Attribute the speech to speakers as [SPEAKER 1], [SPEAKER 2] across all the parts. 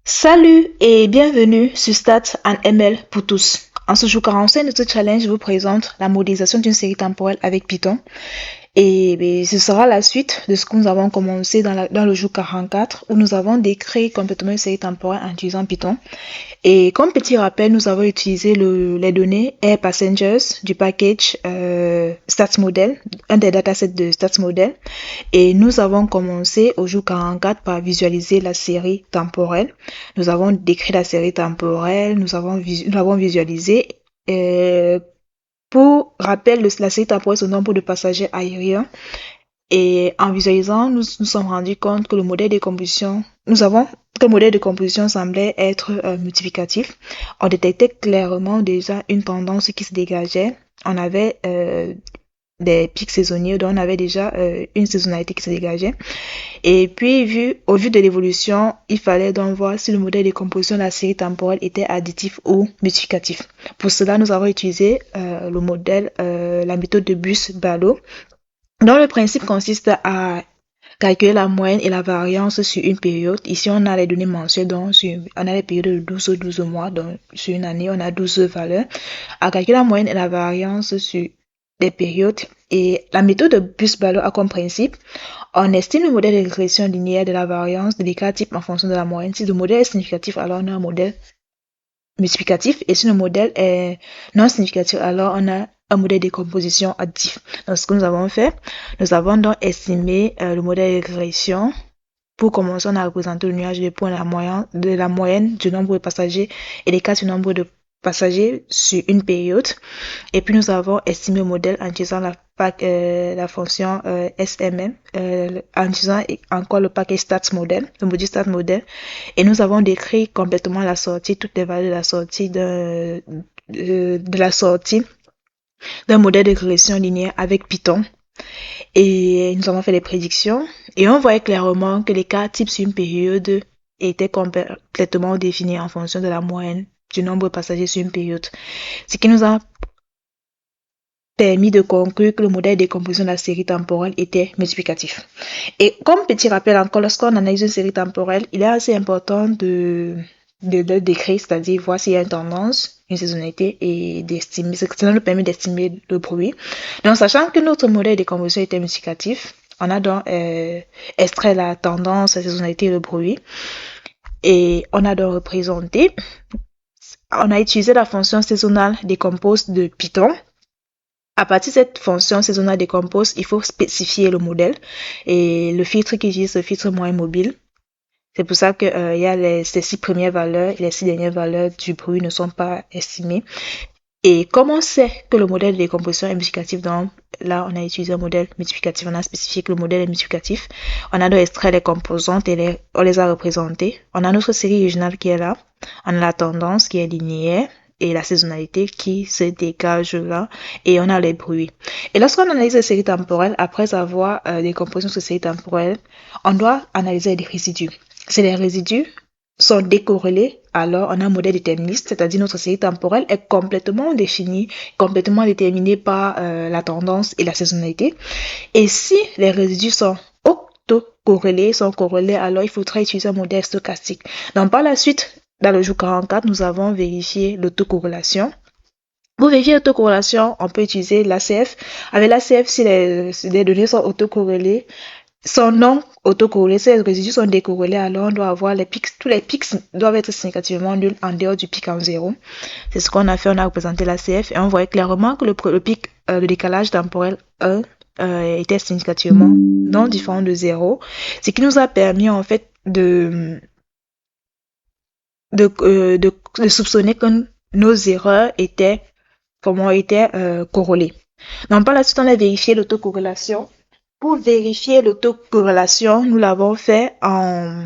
[SPEAKER 1] Salut et bienvenue sur Stats and ML pour tous. En ce jour 45 de ce challenge, je vous présente la modélisation d'une série temporelle avec Python. Ce sera la suite de ce que nous avons commencé dans le jour 44 où nous avons décrit complètement une série temporelle en utilisant Python. Et comme petit rappel, nous avons utilisé les données Air Passengers du package StatsModel, un des datasets de StatsModel. Et nous avons commencé au jour 44 par visualiser la série temporelle. Nous avons décrit la série temporelle, nous l'avons visualisé. Pour rappel, la série temporelle, c'est le nombre de passagers aériens. Et en visualisant, nous sommes rendus compte que le modèle de composition, que le modèle de composition semblait être multiplicatif. On détectait clairement déjà une tendance qui se dégageait. On avait des pics saisonniers, donc on avait déjà une saisonnalité qui se dégageait. Et puis, au vu de l'évolution, il fallait donc voir si le modèle de composition de la série temporelle était additif ou multiplicatif. Pour cela, nous avons utilisé la méthode de Bus-Ballot, dont le principe consiste à calculer la moyenne et la variance sur une période. Ici, on a les données mensuelles, donc on a les périodes de 12 mois, donc sur une année, on a 12 valeurs. À calculer la moyenne et la variance sur des périodes. Et la méthode de Bus-Ballot a comme principe, on estime le modèle de régression linéaire de la variance de l'écart type en fonction de la moyenne. Si le modèle est significatif, alors on a un modèle multiplicatif. Et si le modèle est non significatif, alors on a un modèle de décomposition additif. Donc, ce que nous avons fait, nous avons donc estimé le modèle de régression. Pour commencer, on a représenté le nuage de points de la moyenne du nombre de passagers et l'écart du nombre de passagers sur une période. Et puis, nous avons estimé le modèle en utilisant la fonction SMM, en utilisant encore le package StatsModel, le module StatsModel. Et nous avons décrit complètement la sortie, toutes les valeurs de la sortie de la sortie d'un modèle de régression linéaire avec Python. Et nous avons fait des prédictions. Et on voyait clairement que les cas types sur une période étaient complètement définis en fonction de la moyenne du nombre de passagers sur une période. Ce qui nous a permis de conclure que le modèle de décomposition de la série temporelle était multiplicatif. Et comme petit rappel encore, lorsqu'on analyse une série temporelle, il est assez important de le décrire, c'est-à-dire voir s'il y a une tendance, une saisonnalité et d'estimer, ça nous permet d'estimer le bruit. Donc, sachant que notre modèle de décomposition était multiplicatif, on a donc extrait la tendance, la saisonnalité et le bruit. Et on a donc représenté, on a utilisé la fonction saisonnale décompose de Python. À partir de cette fonction saisonnale décompose, il faut spécifier le modèle et le filtre qui utilise le filtre moyen mobile. C'est pour ça que il y a ces 6 premières valeurs et les 6 dernières valeurs du bruit ne sont pas estimées. Et comme on sait que le modèle de décomposition est multiplicatif, donc là on a utilisé un modèle multiplicatif, on a spécifié que le modèle est multiplicatif. On a donc extrait les composantes et on les a représentées. On a notre série originale qui est là. On a la tendance qui est linéaire et la saisonnalité qui se dégage là, et on a les bruits. Et lorsqu'on analyse les séries temporelles, après avoir décomposé ces séries temporelles, on doit analyser les résidus. Si les résidus sont décorrélés, alors on a un modèle déterministe, c'est-à-dire notre série temporelle est complètement définie, complètement déterminée par la tendance et la saisonnalité. Et si les résidus sont autocorrélés, sont corrélés, alors il faudra utiliser un modèle stochastique. Donc par la suite, dans le jour 44, nous avons vérifié l'autocorrélation. Pour vérifier l'autocorrélation, on peut utiliser l'ACF. Avec l'ACF, si les données sont autocorrélées, sont non autocorrélées, si les résidus sont décorrélés, alors on doit avoir les pics, tous les pics doivent être significativement nuls en dehors du pic en 0. C'est ce qu'on a fait, on a représenté l'ACF et on voyait clairement que le pic, le décalage temporel 1 était significativement non différent de 0, ce qui nous a permis en fait de soupçonner que nos erreurs étaient corrélées. Donc par la suite, on a vérifié l'autocorrélation. Pour vérifier l'autocorrélation, nous l'avons fait en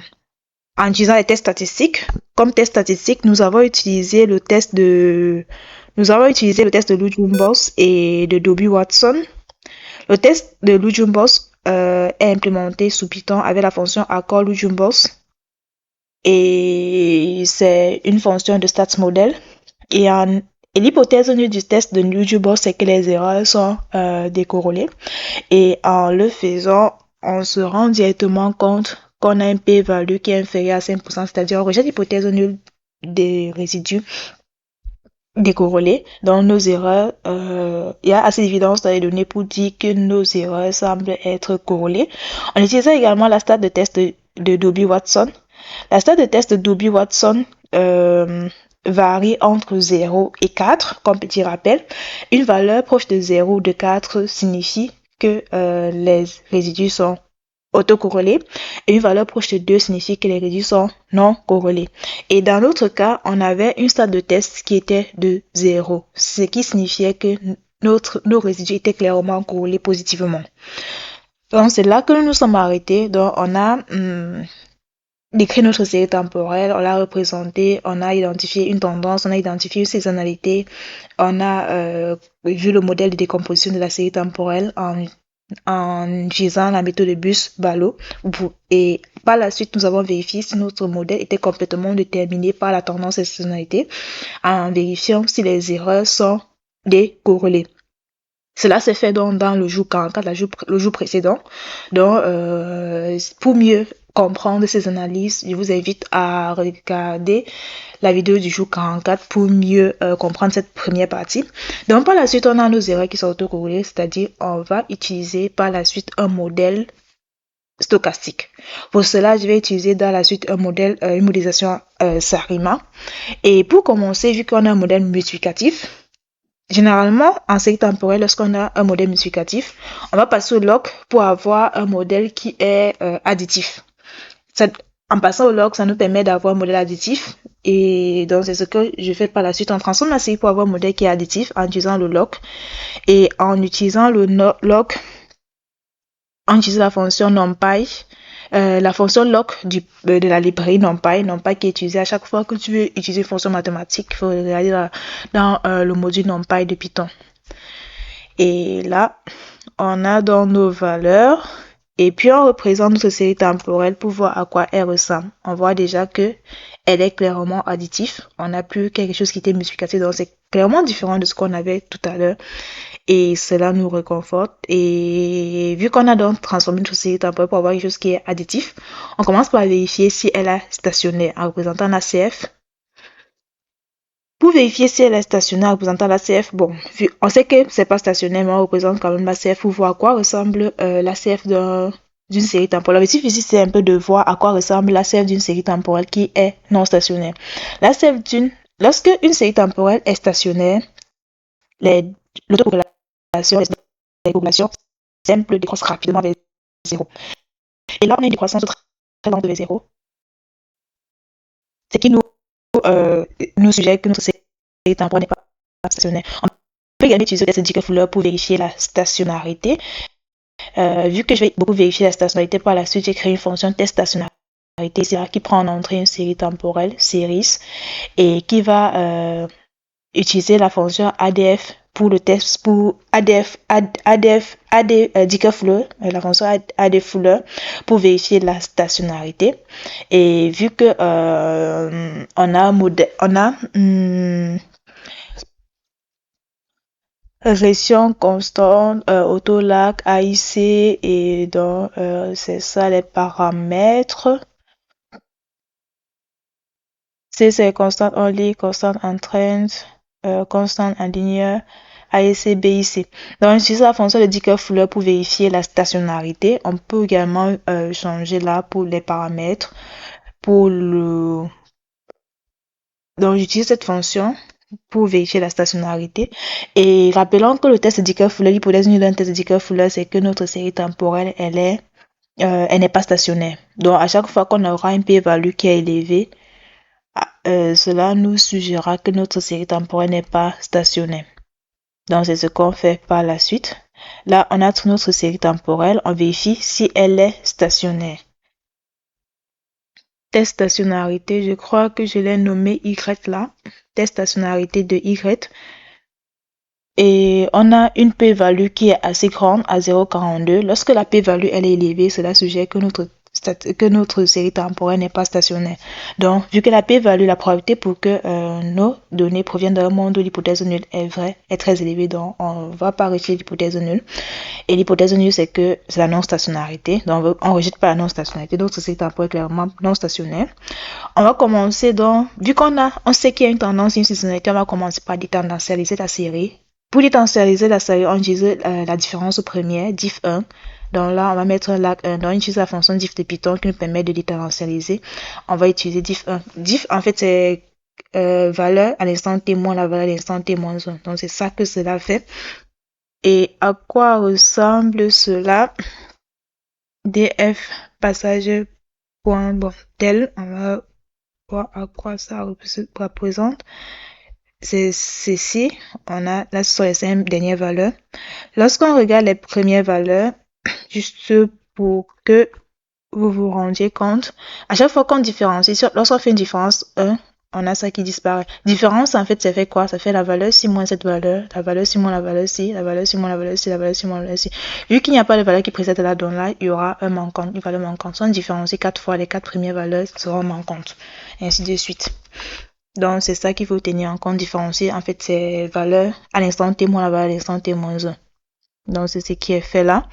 [SPEAKER 1] utilisant les tests statistiques. Comme test statistique, nous avons utilisé le test de Lou-June-Boss et de Dobie-Watson. Le test de Lou-June-Boss est implémenté sous Python avec la fonction accord Lou-June-Boss. Et c'est une fonction de StatsModel. Et l'hypothèse du test de Lou-June-Boss, c'est que les erreurs sont décorrélées. Et en le faisant, on se rend directement compte qu'on a un p-value qui est inférieur à 5%, c'est-à-dire on rejette l'hypothèse nulle des résidus décorrélés. Donc nos erreurs, il y a assez d'évidence dans les données pour dire que nos erreurs semblent être corrélées. On utilisait également la stat de test de Dobie-Watson. La stat de test de Dobie-Watson varie entre 0 et 4, comme petit rappel. Une valeur proche de 0 ou de 4 signifie que les résidus sont autocorrélés et une valeur proche de 2 signifie que les résidus sont non corrélés. Et dans l'autre cas, on avait une stade de test qui était de 0, ce qui signifiait que nos résidus étaient clairement corrélés positivement. Donc c'est là que nous nous sommes arrêtés. Donc on a décrit notre série temporelle, on l'a représentée, on a identifié une tendance, on a identifié une saisonnalité, on a vu le modèle de décomposition de la série temporelle en utilisant la méthode de Bus-Ballot. Et par la suite, nous avons vérifié si notre modèle était complètement déterminé par la tendance et la saisonnalité en vérifiant si les erreurs sont décorrélées. Cela s'est fait donc dans le jour 44, le jour précédent. Donc, pour mieux comprendre ces analyses, je vous invite à regarder la vidéo du jour 44 pour mieux comprendre cette première partie. Donc, par la suite, on a nos erreurs qui sont autocorrélées, c'est-à-dire on va utiliser par la suite un modèle stochastique. Pour cela, je vais utiliser dans la suite un modèle, une modélisation Sarima. Et pour commencer, vu qu'on a un modèle multiplicatif, généralement, en série temporelle, lorsqu'on a un modèle multiplicatif, on va passer au log pour avoir un modèle qui est additif. En passant au log, ça nous permet d'avoir un modèle additif. Et donc, c'est ce que je fais par la suite. On transforme la série pour avoir un modèle qui est additif en utilisant le log. Et en utilisant le log, on utilise la fonction NumPy. La fonction log de la librairie NumPy qui est utilisée à chaque fois que tu veux utiliser une fonction mathématique. Il faut regarder dans le module NumPy de Python. Et là, on a dans nos valeurs. Et puis, on représente notre série temporelle pour voir à quoi elle ressemble. On voit déjà que elle est clairement additive. On n'a plus quelque chose qui était multiplicatif. Donc, c'est clairement différent de ce qu'on avait tout à l'heure. Et cela nous réconforte. Et vu qu'on a donc transformé notre série temporelle pour avoir quelque chose qui est additif, on commence par vérifier si elle est stationnaire en représentant la CF. Pour vérifier si elle est stationnaire en représentant la CF, bon, on sait que c'est pas stationnaire, mais on représente quand même la CF pour voir à quoi ressemble la CF d'une série temporelle. L'objectif ici, c'est un peu de voir à quoi ressemble la CF d'une série temporelle qui est non stationnaire. Lorsque une série temporelle est stationnaire, l'autocorrélation des populations simples décroissent rapidement vers 0. Et là, on a une décroissance très lente vers 0. Ce qui nous suggère que notre série temporelle n'est pas stationnaire. On peut également utiliser le test de Dickey-Fuller pour vérifier la stationnarité. Vu que je vais beaucoup vérifier la stationnarité par la suite, j'ai créé une fonction test stationnarité qui prend en entrée une série temporelle, series, et qui va utiliser la fonction ADF pour le test, pour Dickey-Fuller, la fonction ADF-Fuller pour vérifier la stationnarité. Et vu que on a régression constante, autolac, AIC, et donc c'est ça les paramètres. C'est constant only, constant en trend, constant en linear, AIC, BIC. Donc, on utilise la fonction de Dickey-Fuller pour vérifier la stationnarité. On peut également changer là pour les paramètres. Donc, j'utilise cette fonction pour vérifier la stationnarité. Et rappelons que le test de Dickey-Fuller, l'hypothèse nulle d'un test de Dickey-Fuller, c'est que notre série temporelle, elle n'est pas stationnaire. Donc, à chaque fois qu'on aura un p-value qui est élevé, cela nous suggérera que notre série temporelle n'est pas stationnaire. Donc, c'est ce qu'on fait par la suite. Là, on a notre série temporelle. On vérifie si elle est stationnaire. Test stationnarité, je crois que je l'ai nommé Y là. Test stationnarité de Y. Et on a une p-value qui est assez grande à 0,42. Lorsque la p-value elle est élevée, cela suggère que notre série temporelle n'est pas stationnaire. Donc, vu que la p-value, la probabilité pour que nos données proviennent d'un monde où l'hypothèse nulle est vraie, est très élevée, donc on ne va pas rejeter l'hypothèse nulle. Et l'hypothèse nulle, c'est que c'est la non-stationnarité. Donc on ne rejette pas la non-stationnarité, donc c'est temporaire clairement non stationnaire. On va commencer donc, vu on sait qu'il y a une tendance, une saisonnalité, on va commencer par différentialiser la série. Pour différentialiser la série, on utilise la différence première, diff 1. Donc là, on va mettre lag 1. Donc on utilise la fonction diff de Python qui nous permet de différentialiser. On va utiliser diff 1. Diff, en fait, c'est valeur à l'instant t moins la valeur à l'instant t moins 1. Donc c'est ça que cela fait. Et à quoi ressemble cela? df passage point bon tel, on va voir à quoi ça représente. C'est ceci, on a là ce sont les 5 dernières valeurs. Lorsqu'on regarde les premières valeurs, juste pour que vous vous rendiez compte, à chaque fois qu'on différencie, lorsqu'on fait une différence 1, on a ça qui disparaît. Différence, en fait, ça fait quoi? Ça fait la valeur ci moins cette valeur, la valeur ci moins la valeur ci, la valeur ci moins la valeur ci, la valeur ci moins la valeur ci. Vu qu'il n'y a pas de valeur qui précède là, donc là, il y aura un manquant, une valeur manquante. Si on différencie 4 fois, les 4 premières valeurs seront manquantes. Et ainsi de suite. Donc, c'est ça qu'il faut tenir en compte, différencier, en fait, ces valeurs à l'instant t moins la valeur à l'instant t moins 1. Donc, c'est ce qui est fait là.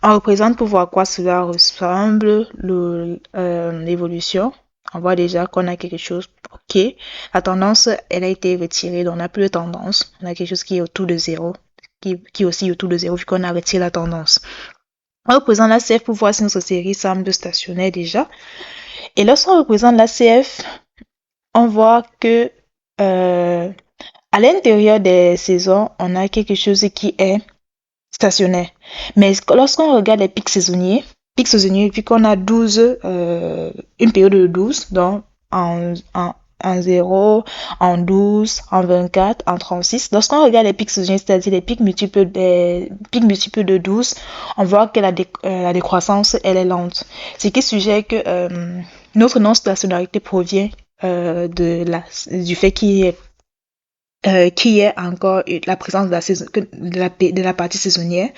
[SPEAKER 1] On représente pour voir à quoi cela ressemble l'évolution. On voit déjà qu'on a quelque chose. Ok. La tendance, elle a été retirée. Donc, on n'a plus de tendance. On a quelque chose qui est autour de 0. Qui est aussi autour de 0 vu qu'on a retiré la tendance. On représente la CF pour voir si notre série semble stationnaire déjà. Et lorsqu'on représente la CF, on voit que à l'intérieur des saisons, on a quelque chose qui est stationnaire. Mais lorsqu'on regarde les pics saisonniers, vu qu'on a 12, une période de 12, donc en 0, en 12, en 24, en 36. Lorsqu'on regarde les pics saisonniers, c'est-à-dire les pics multiples de 12, on voit que la décroissance, elle est lente. Ce qui suggère que notre non-stationnarité provient du fait qu'il y ait encore la présence de la partie saisonnière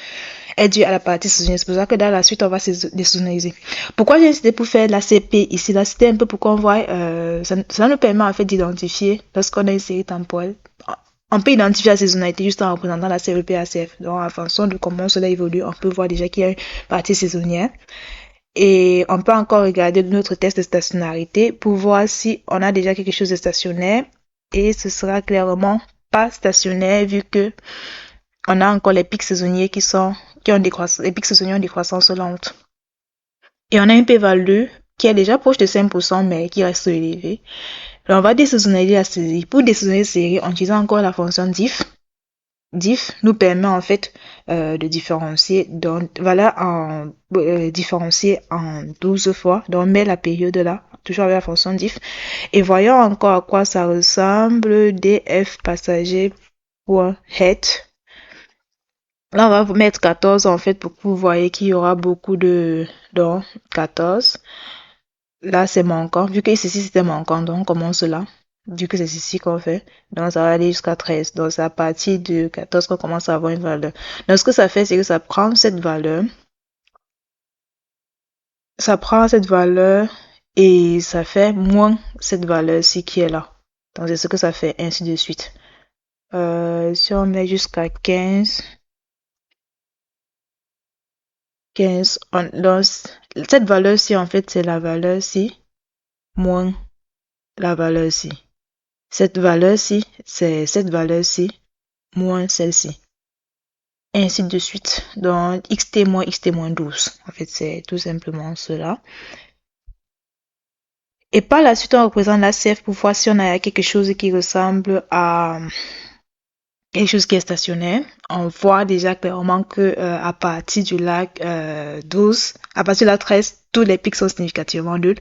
[SPEAKER 1] est due à la partie saisonnière. C'est pour ça que dans la suite, on va désaisonnaliser. Pourquoi j'ai insisté pour faire la CP ici? Là, c'était un peu pour qu'on voit, ça nous permet en fait d'identifier, lorsqu'on a une série temporelle, on peut identifier la saisonnalité juste en représentant la CEP ACF. Donc, en fonction de comment cela évolue, on peut voir déjà qu'il y a une partie saisonnière. Et on peut encore regarder notre test de stationnarité pour voir si on a déjà quelque chose de stationnaire. Et ce sera clairement pas stationnaire vu que on a encore les pics saisonniers les pics saisonniers ont des croissances lentes. Et on a un p-value qui est déjà proche de 5% mais qui reste élevé. Donc on va désaisonnaliser la série. Pour désaisonnaliser la série, on utilise encore la fonction diff. Diff nous permet en fait de différencier, donc voilà, différencier en 12 fois. Donc on met la période là, toujours avec la fonction diff. Et voyons encore à quoi ça ressemble. df passager.head. Là, on va vous mettre 14 en fait pour que vous voyez qu'il y aura beaucoup de... Donc, 14. Là, c'est manquant. Vu que ceci, c'était manquant, donc on commence là. Vu que c'est ici qu'on fait. Donc, ça va aller jusqu'à 13. Donc, c'est à partir de 14 qu'on commence à avoir une valeur. Donc, ce que ça fait, c'est que ça prend cette valeur. Ça prend cette valeur et ça fait moins cette valeur-ci qui est là. Donc, c'est ce que ça fait, ainsi de suite. Si on met jusqu'à 15... donc, cette valeur-ci, en fait, c'est la valeur-ci moins la valeur-ci. Cette valeur-ci, c'est cette valeur-ci moins celle-ci. Ainsi de suite. Donc, xt moins 12. En fait, c'est tout simplement cela. Et par la suite, on représente la CF pour voir si on a quelque chose qui ressemble à quelque chose qui est stationnaire. On voit déjà clairement que à partir du lac 12, à partir de la 13, tous les pics sont significativement nuls.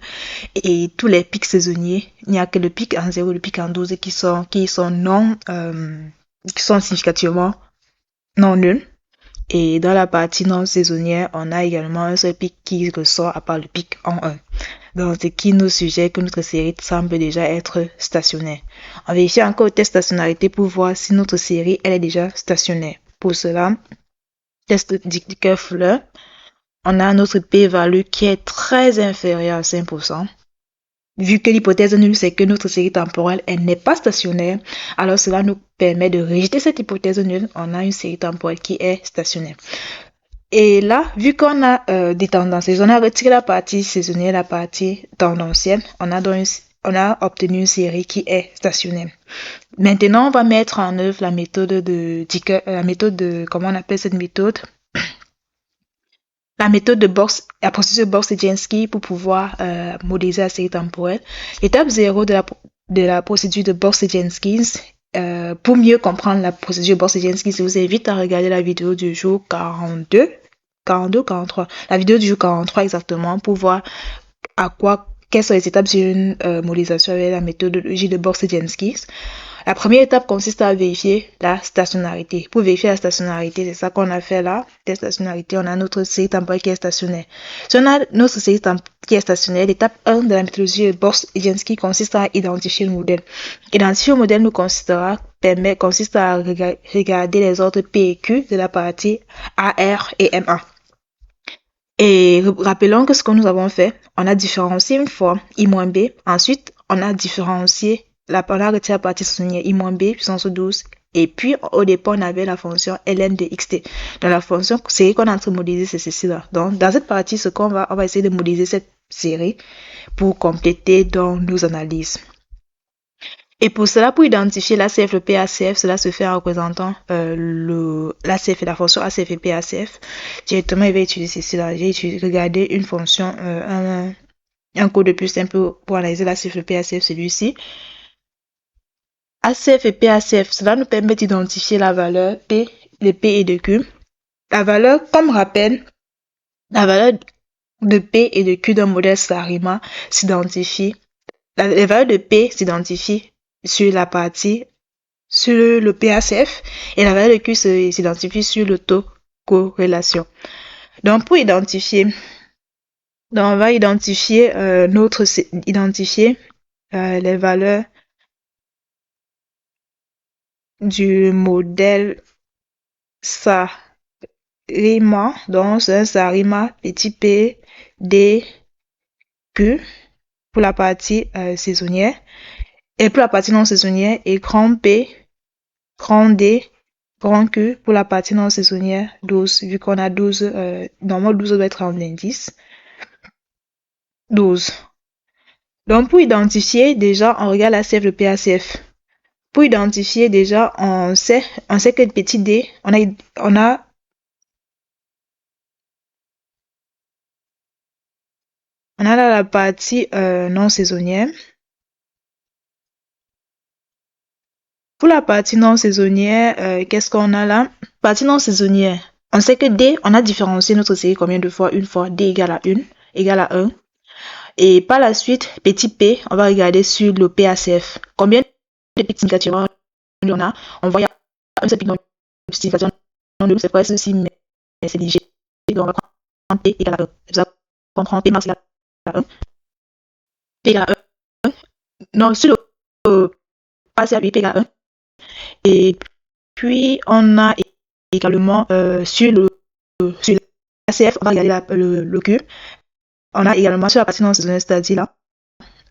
[SPEAKER 1] Et tous les pics saisonniers, il n'y a que le pic en 0 et le pic en 12 qui sont significativement non nuls. Et dans la partie non saisonnière, on a également un seul pic qui ressort à part le pic en 1. Donc, ce qui nous suggère que notre série semble déjà être stationnaire. On vérifie encore le test de stationnarité pour voir si notre série elle est déjà stationnaire. Pour cela, test Dicker-Fuller, on a notre p-value qui est très inférieur à 5%. vu que l'hypothèse nulle, c'est que notre série temporelle, elle n'est pas stationnaire, alors cela nous permet de rejeter cette hypothèse nulle. On a une série temporelle qui est stationnaire. Et là, vu qu'on a des tendances, on a retiré la partie saisonnière, la partie tendancielle, on a obtenu une série qui est stationnaire. Maintenant, on va mettre en œuvre la méthode comment on appelle cette méthode? La méthode de la procédure de Bors-Sedzinski pour pouvoir modéliser la série temporelle. L'étape 0 de la procédure de Bors-Sedzinski, pour mieux comprendre la procédure Bors-Sedzinski, je vous invite à regarder la vidéo du jour 43. La vidéo du jour 43 exactement, pour voir quelles sont les étapes d'une modélisation avec la méthodologie de Bors-Sedzinski. La première étape consiste à vérifier la stationnarité. Pour vérifier la stationnarité, c'est ça qu'on a fait là. La stationnarité, on a notre série temporelle qui est stationnaire. Si on a notre série qui est stationnaire, l'étape 1 de la méthodologie de Bors-Sedzinski consiste à identifier le modèle. Identifier le modèle consiste à regarder les ordres P et Q de la partie AR et MA. Et rappelons que ce que nous avons fait, on a différencié une fois I-B. Ensuite, on a différencié on a retiré la partie saisonnière I-B puissance 12. Et puis, au départ, on avait la fonction ln de xt. Donc, la fonction série qu'on est en train de modéliser, c'est ceci-là. Donc, dans cette partie, on va essayer de modéliser cette série pour compléter dans nos analyses. Et pour cela, pour identifier l'ACF, le PACF, cela se fait en représentant l'ACF et la fonction ACF et PACF. Directement, il va utiliser ceci-là. J'ai regardé une fonction, un code de plus simple pour analyser l'ACF et le PACF, celui-ci. ACF et PACF, cela nous permet d'identifier la valeur P, de P et de Q. La valeur, comme rappel, la valeur de P et de Q d'un modèle SARIMA s'identifie. Les valeurs de P s'identifient sur le PACF et la valeur de Q s'identifie sur l'autocorrélation. Donc, pour identifier, on va identifier les valeurs du modèle SARIMA. Donc, c'est un SARIMA petit p, d, q pour la partie saisonnière. Et pour la partie non saisonnière, et grand P, grand D, grand Q pour la partie non saisonnière, 12, vu qu'on a 12, normalement 12 doit être en indice. 12. Donc pour identifier, déjà, on regarde l'ACF, le PACF. Pour identifier, déjà, on sait que le petit D, on a là la partie non saisonnière. Pour la partie non saisonnière, qu'est-ce qu'on a là? Partie non saisonnière. On sait que D, on a différencié notre série combien de fois? Une fois. D égale à 1. Et par la suite, petit p, on va regarder sur le PACF. Combien de pics significativement on a? On voit qu'il y a un seul pic significativement non nul, c'est quoi ceci, mais c'est léger. Donc on va prendre p égale à 1. C'est ça qu'on prend p max égale à 1. P égale à 1. Non, sur le PACF, p égale à 1. Et puis, on a également sur l'ACF, on va regarder le Q. On a également sur la partie non saisonnière, c'est-à-dire là,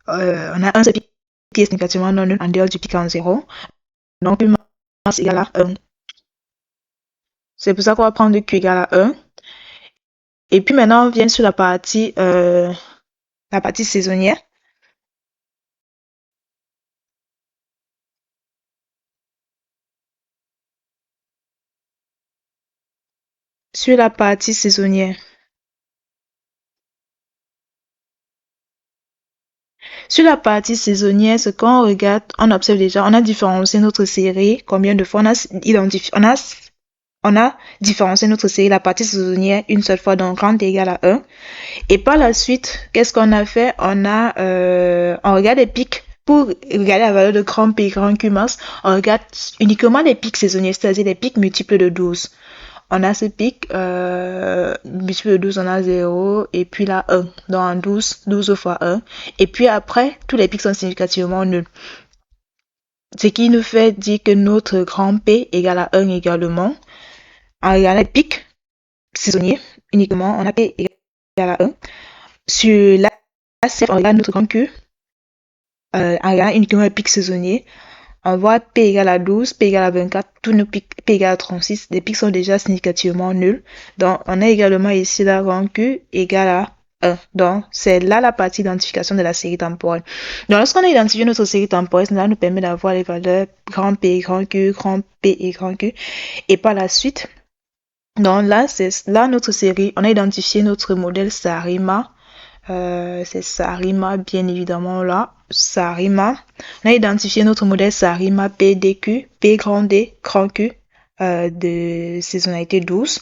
[SPEAKER 1] on a un seul pic qui est significativement non nul en dehors du pic en 0. Donc, Q max égale à 1. C'est pour ça qu'on va prendre Q égale à 1. Et puis maintenant, on vient sur la partie saisonnière. Sur la partie saisonnière. Sur la partie saisonnière, ce qu'on regarde, on observe déjà, on a différencié notre série. Combien de fois on a différencié notre série, la partie saisonnière, une seule fois, donc grand égale à 1. Et par la suite, qu'est-ce qu'on a fait? On regarde les pics. Pour regarder la valeur de grand P, grand Q max, on regarde uniquement les pics saisonniers, c'est-à-dire les pics multiples de 12. On a ce pic, multiple de 12, on a 0, et puis là 1. Donc en 12 fois 1. Et puis après, tous les pics sont significativement nuls. Ce qui nous fait dire que notre grand P égale à 1 également. En regardant les pics saisonniers, uniquement, on a P égale à 1. Sur l'ACF, on regarde notre grand Q. en regardant uniquement le pic saisonnier, on voit P égale à 12, P égale à 24, tous nos pics, P égale à 36, les pics sont déjà significativement nuls. Donc, on a également ici la rang Q égale à 1. Donc, c'est là la partie d'identification de la série temporelle. Donc, lorsqu'on a identifié notre série temporelle, cela nous permet d'avoir les valeurs grand P, grand Q, grand P et grand Q. Et par la suite, donc là, c'est là notre série, on a identifié notre modèle Sarima. C'est Sarima, bien évidemment là. Sarima. On a identifié notre modèle Sarima PDQ, P grand D, grand Q, de saisonnalité 12.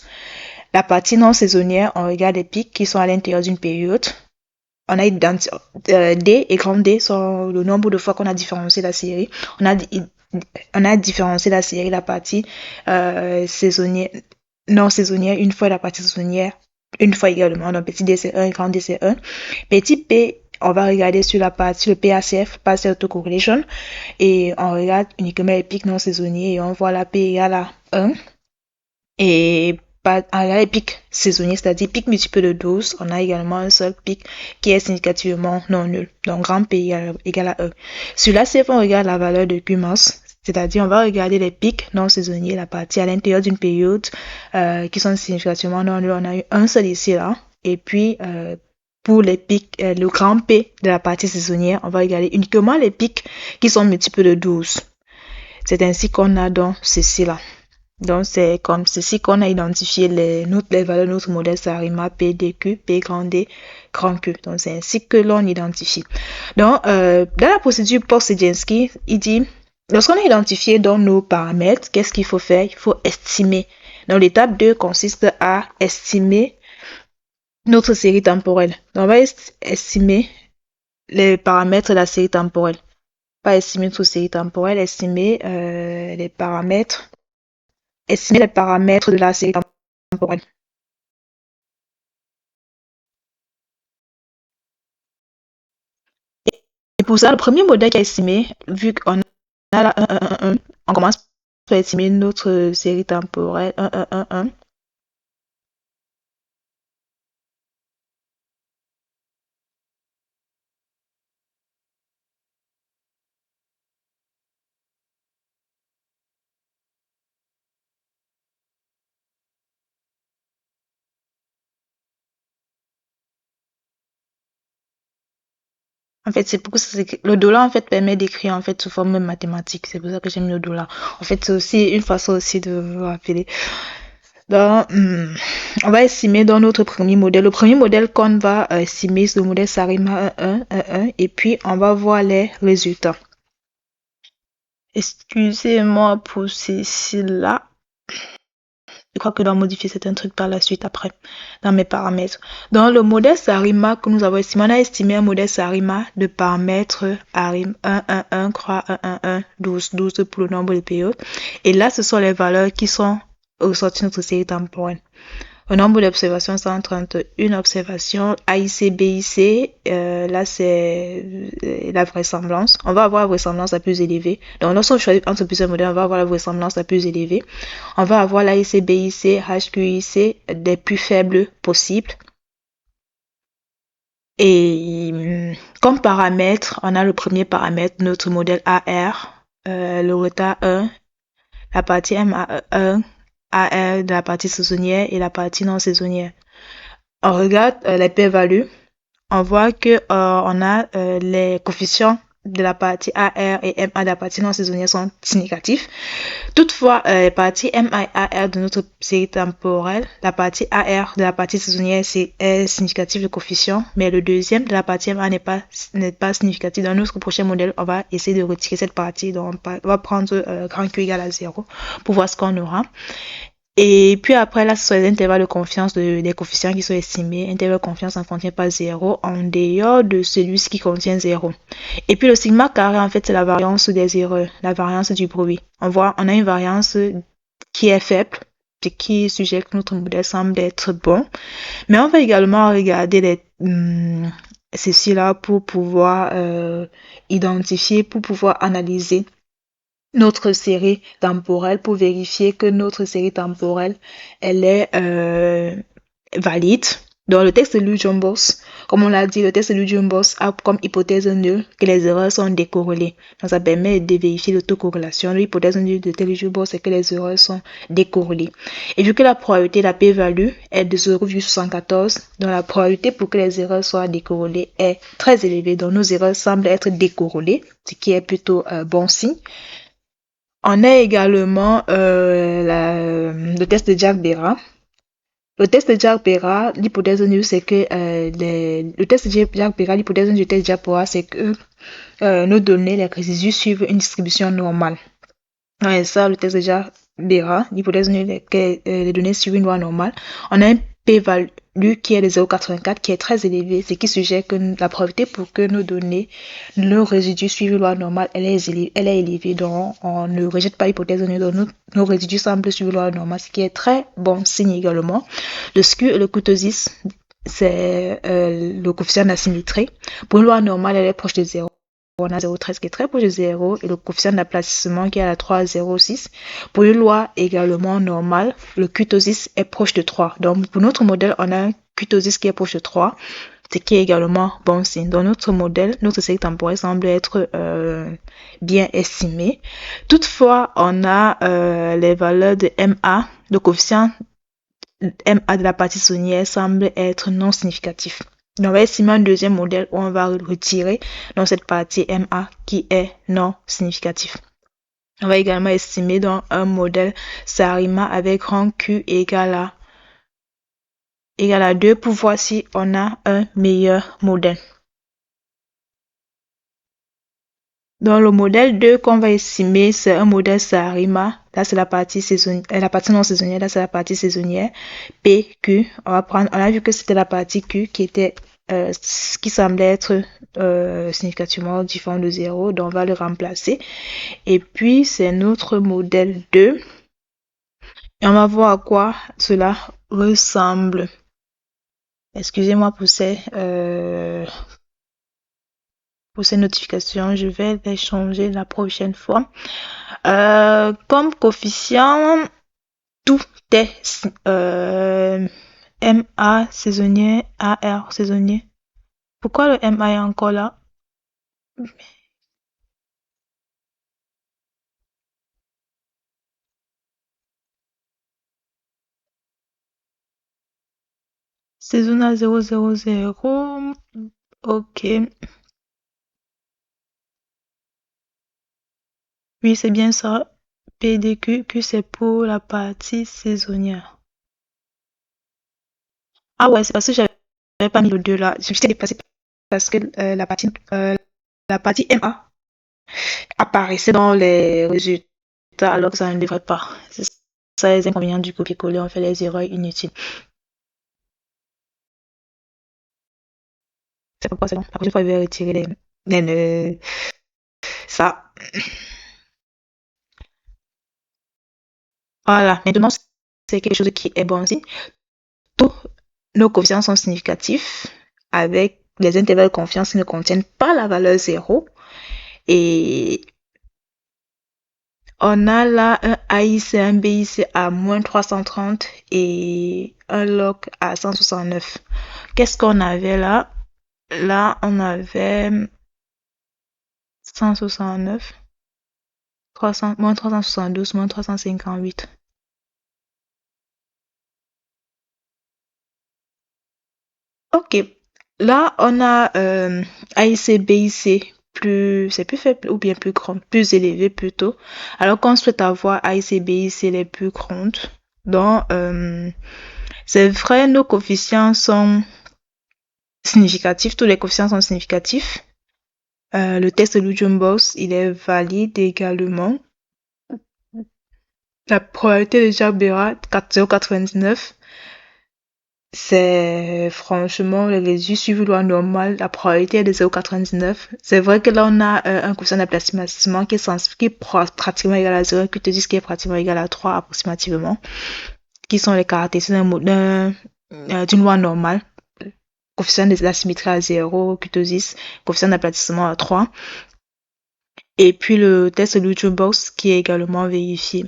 [SPEAKER 1] La partie non saisonnière, on regarde les pics qui sont à l'intérieur d'une période. On a identifié D et grand D sont le nombre de fois qu'on a différencié la série. On a différencié la série, la partie saisonnière, non saisonnière, une fois la partie saisonnière, une fois également. Donc petit D c'est 1 et grand D c'est 1. Petit P, on va regarder sur la partie, le PACF, Partial Autocorrelation, et on regarde uniquement les pics non saisonniers et on voit la P égale à 1. Et les pics saisonniers, c'est-à-dire pic multiple de 12, on a également un seul pic qui est significativement non nul. Donc grand P égale à 1. Sur la CF, on regarde la valeur de Q-max, c'est-à-dire on va regarder les pics non saisonniers, la partie à l'intérieur d'une période qui sont significativement non nuls. On a eu un seul ici là. Et puis pour les pics, le grand P de la partie saisonnière, on va regarder uniquement les pics qui sont multiples de 12. C'est ainsi qu'on a donc ceci là. Donc, c'est comme ceci qu'on a identifié les valeurs de notre modèle Sarima P, DQ, P grand D, grand Q. Donc, c'est ainsi que l'on identifie. Donc, dans la procédure Post-Sedensky, il dit, lorsqu'on a identifié donc nos paramètres, qu'est-ce qu'il faut faire? Il faut estimer. Donc, l'étape 2 consiste à estimer notre série temporelle. Donc, on va estimer les paramètres de la série temporelle. Pas estimer notre série temporelle, estimer les paramètres. Estimer les paramètres de la série temporelle. Et pour ça, le premier modèle qui est estimé, vu qu'on a la 1, 1, 1, 1, on commence par estimer notre série temporelle 1, 1, 1, 1. En fait, c'est pour que le dollar en fait permet d'écrire en fait sous forme mathématique. C'est pour ça que j'aime le dollar. En fait, c'est aussi une façon aussi de vous rappeler. Donc, on va estimer dans notre premier modèle. Le premier modèle qu'on va estimer, c'est le modèle Sarima 1, 1, 1, 1. Et puis, on va voir les résultats. Excusez-moi pour ceci-là. Je crois que je dois modifier certains trucs par la suite après, dans mes paramètres. Dans le modèle Sarima que nous avons estimé, on a estimé un modèle Sarima de paramètres ARIM 1, 1, 1, croix 1, 1, 1, 12, 12 pour le nombre de périodes. Et là, ce sont les valeurs qui sont ressorties de notre série temporelle. Le nombre d'observations, 131 observations. AIC, BIC, là c'est la vraisemblance. On va avoir la vraisemblance la plus élevée. Donc lorsqu'on choisit entre plusieurs modèles, on va avoir la vraisemblance la plus élevée. On va avoir l'AIC, BIC, HQIC des plus faibles possibles. Et comme paramètre, on a le premier paramètre, notre modèle AR, le retard 1, la partie MA1, AR de la partie saisonnière et la partie non saisonnière. On regarde les p-values, on voit que on a les coefficients de la partie AR et MA de la partie non saisonnière sont significatifs. Toutefois, les parties MA et AR de notre série temporelle, la partie AR de la partie saisonnière est significatif le coefficient, mais le deuxième de la partie MA n'est pas significatif. Dans notre prochain modèle, on va essayer de retirer cette partie. Donc, on va prendre grand Q égale à 0 pour voir ce qu'on aura. Et puis après, là, ce sont les intervalles de confiance des coefficients qui sont estimés. Intervalle de confiance ne contient pas 0 en dehors de celui qui contient 0. Et puis le sigma carré, en fait, c'est la variance des erreurs, la variance du bruit. On a une variance qui est faible, et qui suggère que notre modèle semble être bon. Mais on va également regarder ceci là pour pouvoir identifier, pour pouvoir analyser notre série temporelle pour vérifier que notre série temporelle elle est valide. Dans le texte de Lou Jombos Comme on l'a dit, le test de Ludwig-Boss a comme hypothèse nulle que les erreurs sont décorrélées. Donc, ça permet de vérifier l'autocorrélation. L'hypothèse nulle de Ludwig-Boss, c'est que les erreurs sont décorrélées. Et vu que la probabilité, la p-value, est de 0,74, donc la probabilité pour que les erreurs soient décorrélées est très élevée. Donc, nos erreurs semblent être décorrélées, ce qui est plutôt bon signe. On a également le test de Jacques-Béra. Le test de Jacques-Béra, l'hypothèse nulle, c'est que le test de Jacques-Béra, l'hypothèse nulle du test de Jacques-Béra, c'est que nos données, les résidus suivent une distribution normale. Et ça, le test de Jacques-Béra, l'hypothèse nulle est que les données suivent une loi normale. On a un p-value qui est de 0,84, qui est très élevé, ce qui suggère que la probabilité pour que nos données, nos résidus suivent une loi normale, elle est élevée. Donc, on ne rejette pas l'hypothèse nulle, donc nos résidus semblent suivre une loi normale, ce qui est très bon signe également. Le skew et le kurtosis, c'est le coefficient d'asymétrie. Pour une loi normale, elle est proche de 0. On a 0,13 qui est très proche de 0 et le coefficient d'aplatissement qui est à 3,06. Pour une loi également normale, le kurtosis est proche de 3. Donc, pour notre modèle, on a un kurtosis qui est proche de 3, ce qui est également bon signe. Dans notre modèle, notre série temporelle semble être bien estimée. Toutefois, on a les valeurs de MA, le coefficient MA de la partie saisonnière semble être non significatif. Donc, on va estimer un deuxième modèle où on va retirer dans cette partie MA qui est non significatif. On va également estimer dans un modèle SARIMA avec rang Q égale à 2 pour voir si on a un meilleur modèle. Dans le modèle 2 qu'on va estimer, c'est un modèle SARIMA. Là, c'est la partie non saisonnière. Là, c'est la partie saisonnière. PQ. On a vu que c'était la partie Q qui était, qui semblait être significativement différent de 0. Donc, on va le remplacer. Et puis, c'est notre modèle 2. Et on va voir à quoi cela ressemble. Excusez-moi pour ces notifications, je vais les changer la prochaine fois. Comme coefficient, tout est MA saisonnier, AR saisonnier. Pourquoi le MA est encore là? Saisonnier 000. Ok. Oui, c'est bien ça. PDQ, Q c'est pour la partie saisonnière. Ah ouais, c'est parce que j'avais pas mis le 2 là. Je suis dépassée parce que la partie MA apparaissait dans les résultats alors que ça ne devrait pas. C'est ça les inconvénients du copier-coller, on fait les erreurs inutiles. C'est pourquoi c'est bon. La prochaine fois, je vais retirer ça. Voilà. Maintenant, c'est quelque chose qui est bon aussi. Tous nos coefficients sont significatifs avec les intervalles de confiance qui ne contiennent pas la valeur 0. Et on a là un AIC, un BIC à moins 330 et un log à 169. Qu'est-ce qu'on avait là? Là, on avait 169, moins 372, moins 358. Ok. Là, on a AIC, BIC c'est plus faible ou bien plus grand, plus élevé plutôt. Alors qu'on souhaite avoir AIC, BIC les plus grandes. Donc, c'est vrai, nos coefficients sont significatifs, tous les coefficients sont significatifs. Le test de Ludwig-Boss, il est valide également. La probabilité de Jacques-Béra, 0,99. C'est franchement, les résidus suivent loi normale, la probabilité est de 0,99. C'est vrai que là, on a un coefficient d'aplatissement qui est pratiquement égal à 0, qui te dit qui est pratiquement égal à 3 approximativement, qui sont les caractéristiques d'une loi normale. Coefficient de la symétrie à 0, kurtosis, coefficient d'aplatissement à 3. Et puis le test de Ludwig-Boss qui est également vérifié.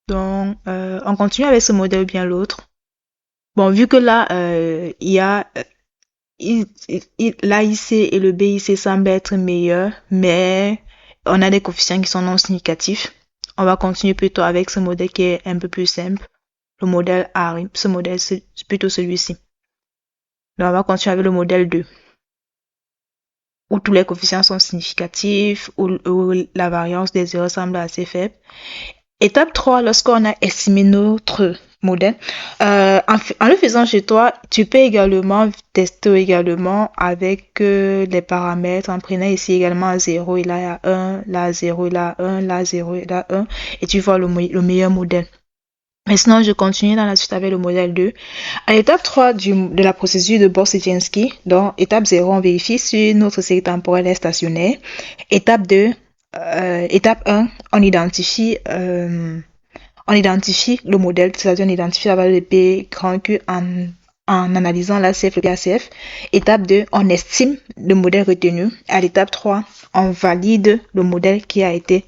[SPEAKER 1] Donc, on continue avec ce modèle ou bien l'autre. Bon, vu que là, il y a l'AIC et le BIC semblent être meilleurs, mais on a des coefficients qui sont non significatifs. On va continuer plutôt avec ce modèle qui est un peu plus simple. Le modèle ARIM, ce modèle, c'est plutôt celui-ci. Donc, on va continuer avec le modèle 2, où tous les coefficients sont significatifs, où la variance des erreurs semble assez faible. Étape 3, lorsqu'on a estimé notre modèle, en le faisant chez toi, tu peux également tester également avec les paramètres, en prenant ici également 0 et là il y a 1, là 0 et là 1, là 0 et là 1, et tu vois le meilleur modèle. Maintenant, je continue dans la suite avec le modèle 2. À l'étape 3 de la procédure de Bose-Jedzinski, donc étape 0, on vérifie si notre série temporelle est stationnaire. Étape 2, étape 1, on identifie le modèle, c'est-à-dire on identifie la valeur de P grand Q en analysant l'ACF et le PACF. Étape 2, on estime le modèle retenu. À l'étape 3, on valide le modèle qui a été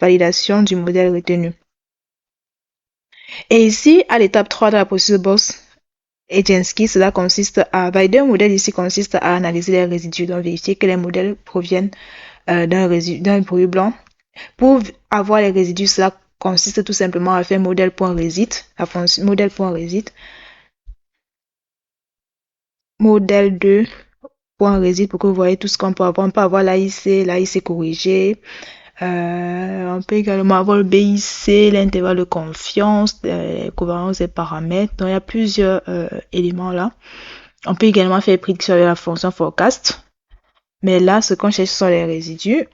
[SPEAKER 1] validation du modèle retenu. Et ici, à l'étape 3 de la procédure Bose-Jedzinski, cela consiste à valider un modèle ici consiste à analyser les résidus, donc vérifier que les modèles proviennent d'un produit blanc. Pour avoir les résidus, cela consiste tout simplement à faire modèle.resit, la fonction modèle.resit, modèle2.resit pour que vous voyez tout ce qu'on peut avoir. On peut avoir l'AIC corrigé. On peut également avoir le BIC, l'intervalle de confiance, les covariances des paramètres. Donc, il y a plusieurs éléments là. On peut également faire prédiction avec la fonction forecast. Mais là, ce qu'on cherche sont les résidus.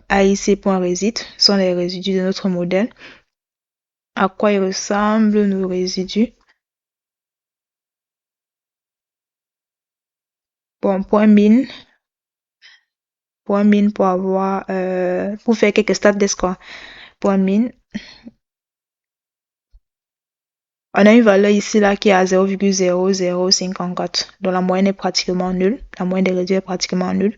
[SPEAKER 1] AIC.resit sont les résidus de notre modèle. À quoi ils ressemblent nos résidus? Bon, point min pour avoir pour faire quelques stats d'est quoi. Point min. On a une valeur ici là qui est à 0,0054. Donc la moyenne est pratiquement nulle. La moyenne des résidus est pratiquement nulle.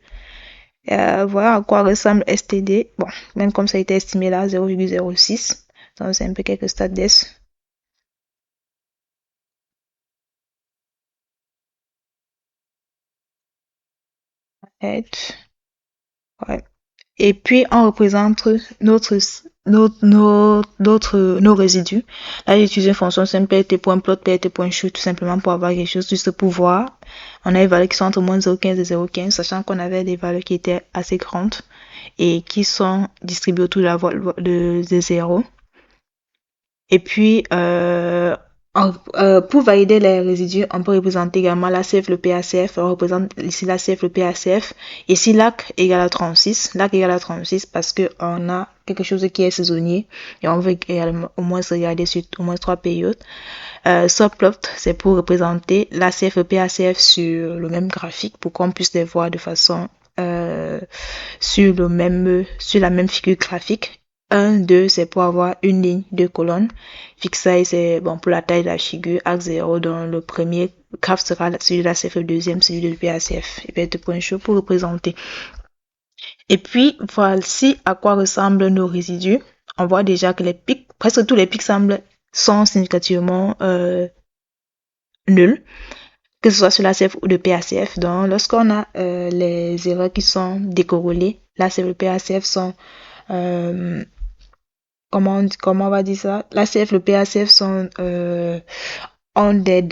[SPEAKER 1] Voilà à quoi ressemble STD. Bon, même comme ça a été estimé là, 0,06. Donc c'est un peu quelques stats d'est. Ouais. Et puis, on représente nos résidus. Là, j'utilise une fonction simple, pt.plot, pt.shoot, tout simplement pour avoir quelque chose juste pour voir. On a des valeurs qui sont entre moins 0,15 et 0,15, sachant qu'on avait des valeurs qui étaient assez grandes et qui sont distribuées autour de la voie de 0. Et puis, pour valider les résidus, on peut représenter également l'ACF, le PACF. On représente ici l'ACF, le PACF. Ici, LAC égale à 36. LAC égale à 36 parce qu'on a quelque chose qui est saisonnier et on veut également au moins se regarder sur au moins 3 périodes. Subplot, c'est pour représenter l'ACF et le PACF sur le même graphique pour qu'on puisse les voir de façon sur la même figure graphique. 1, 2, c'est pour avoir une ligne, deux colonnes. Fixaille, c'est bon pour la taille de la figure. Axe 0, donc le premier graphe sera celui de la CF, le deuxième celui de PACF. Et puis, deux points chauds pour représenter. Et puis, voici à quoi ressemblent nos résidus. On voit déjà que les pics, presque tous les pics sont significativement nuls, que ce soit sur la CF ou le PACF. Donc, lorsqu'on a les erreurs qui sont décorrélées, la CF et le PACF sont comment on va dire ça? L'ACF, le PACF sont ont des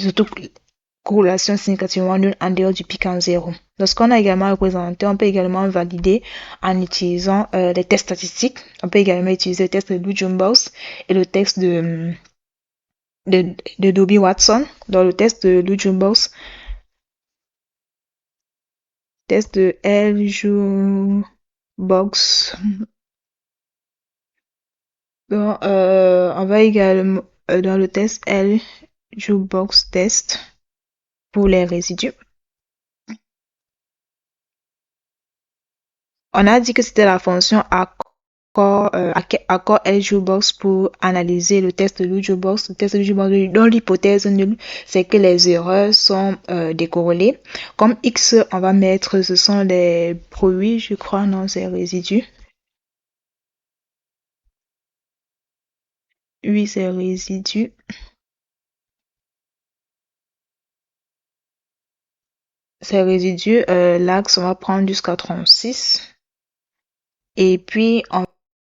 [SPEAKER 1] corrélations significativement nulles en dehors du pic en zéro. Lorsqu'on a également représenté, on peut également valider en utilisant des tests statistiques. On peut également utiliser le test de Lou Jumbox et le test de Dobie Watson. Dans le test de Lou Jumbox, test de L Jumbox. Donc, on va également dans le test L Jukebox test pour les résidus. On a dit que c'était la fonction accord LJukebox pour analyser le test de LJukebox. Le test de LJukebox dont l'hypothèse nulle, c'est que les erreurs sont décorrélées. Comme X, on va mettre, ce sont les produits, je crois, non, c'est résidus. Oui, c'est résidus. ces résidus, l'axe, on va prendre jusqu'à 36. Et puis, on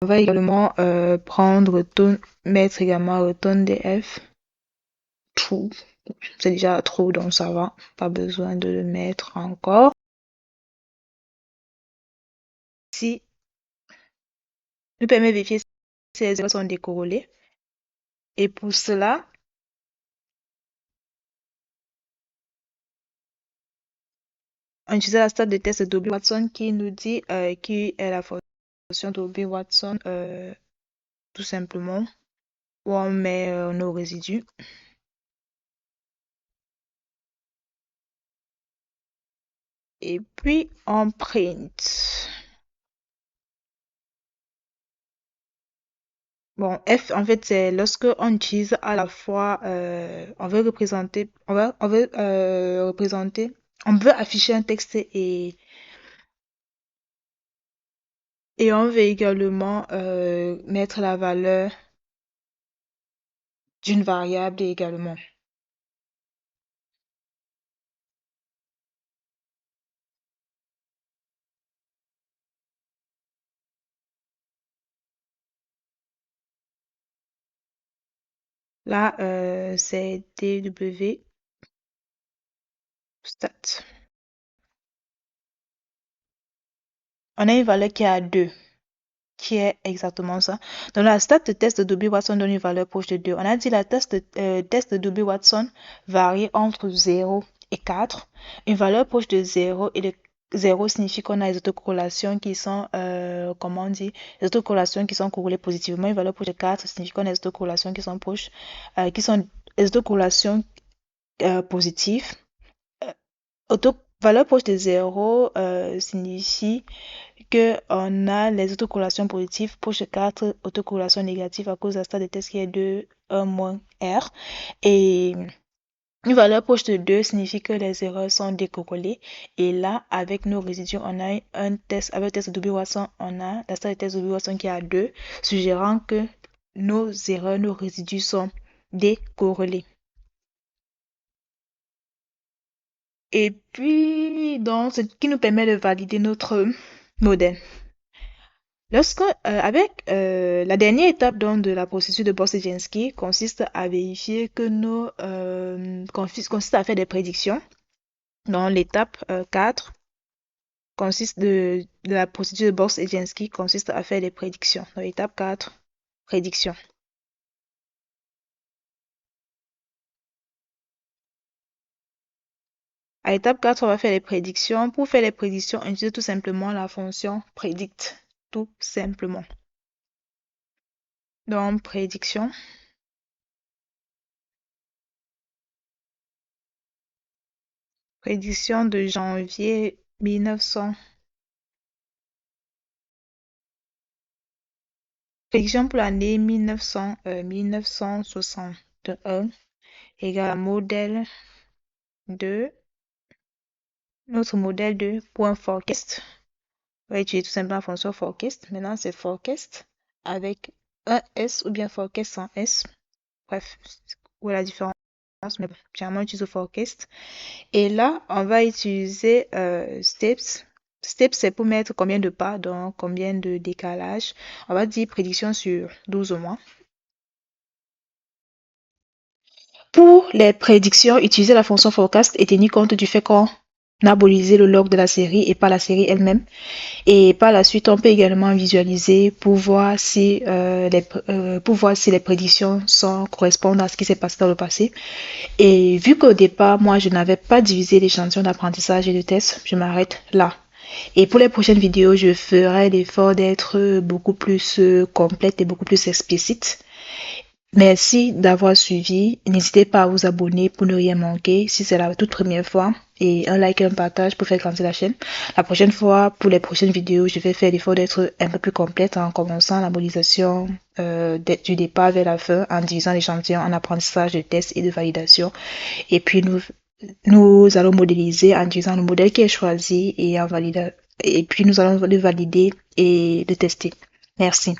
[SPEAKER 1] va également mettre également return df true. C'est déjà true, donc ça va. Pas besoin de le mettre encore. Si nous permet de vérifier si les erreurs sont décorrélées. Et pour cela, on utilise la stat de test de Dobby Watson qui nous dit qui est la fonction Dobby Watson tout simplement, où on met nos résidus. Et puis on print. Bon, F en fait c'est lorsque on utilise à la fois on veut représenter on veut afficher un texte et on veut également mettre la valeur d'une variable également. Là, c'est dw stat. On a une valeur qui est à 2, qui est exactement ça. Donc la stat de test de Dobby Watson donne une valeur proche de 2. On a dit la test de Dobby Watson varie entre 0 et 4. Une valeur proche de 0 et de 0 signifie qu'on a les autocorrélations qui sont, comment on dit, les autocorrélations qui sont corrélées positivement. Une valeur proche de 4 signifie qu'on a les autocorrélations qui sont proches, qui sont les autocorrélations positives. Valeur proche de 0 signifie qu'on a les autocorrélations positives proches de 4 autocorrélations négatives à cause de la stat de test qui est de 1 moins R. Et une valeur proche de 2 signifie que les erreurs sont décorrélées. Et là, avec nos résidus, on a un test, avec le test de Dobby-Watson, on a la stat de test de Dobby-Watson qui est à 2, suggérant que nos erreurs, nos résidus sont décorrélés. Et puis, donc, ce qui nous permet de valider notre modèle. Avec la dernière étape donc, de la procédure de Boss-Edjensky consiste à vérifier que consiste à faire des prédictions. Donc, l'étape 4 consiste de la procédure de Boss-Edjensky consiste à faire des prédictions. Donc, l'étape 4, prédiction. À l'étape 4, on va faire les prédictions. Pour faire les prédictions, on utilise tout simplement la fonction predict. Tout simplement. Donc, prédiction. Prédiction de janvier 1900. Prédiction pour l'année 1961 égale à modèle de notre modèle de point forecast. On va utiliser tout simplement la fonction forecast. Maintenant, c'est forecast avec un S ou bien forecast sans S. Bref, où est la différence? Mais généralement, on utilise le forecast. Et là, on va utiliser steps. Steps, c'est pour mettre combien de pas, donc combien de décalage. On va dire prédiction sur 12 mois. Pour les prédictions, utilisez la fonction forecast et tenir compte du fait qu'on a abolisé le log de la série et pas la série elle-même. Et par la suite, on peut également visualiser pour voir si les prédictions correspondent à ce qui s'est passé dans le passé. Et vu qu'au départ, moi, je n'avais pas divisé l'échantillon d'apprentissage et de test, je m'arrête là. Et pour les prochaines vidéos, je ferai l'effort d'être beaucoup plus complète et beaucoup plus explicite. Merci d'avoir suivi. N'hésitez pas à vous abonner pour ne rien manquer si c'est la toute première fois. Et un like et un partage pour faire grandir la chaîne. La prochaine fois, pour les prochaines vidéos, je vais faire l'effort d'être un peu plus complète en commençant la modélisation du départ vers la fin, en divisant l'échantillon en apprentissage de tests et de validation. Et puis nous allons modéliser en utilisant le modèle qui est choisi et puis nous allons le valider et le tester. Merci.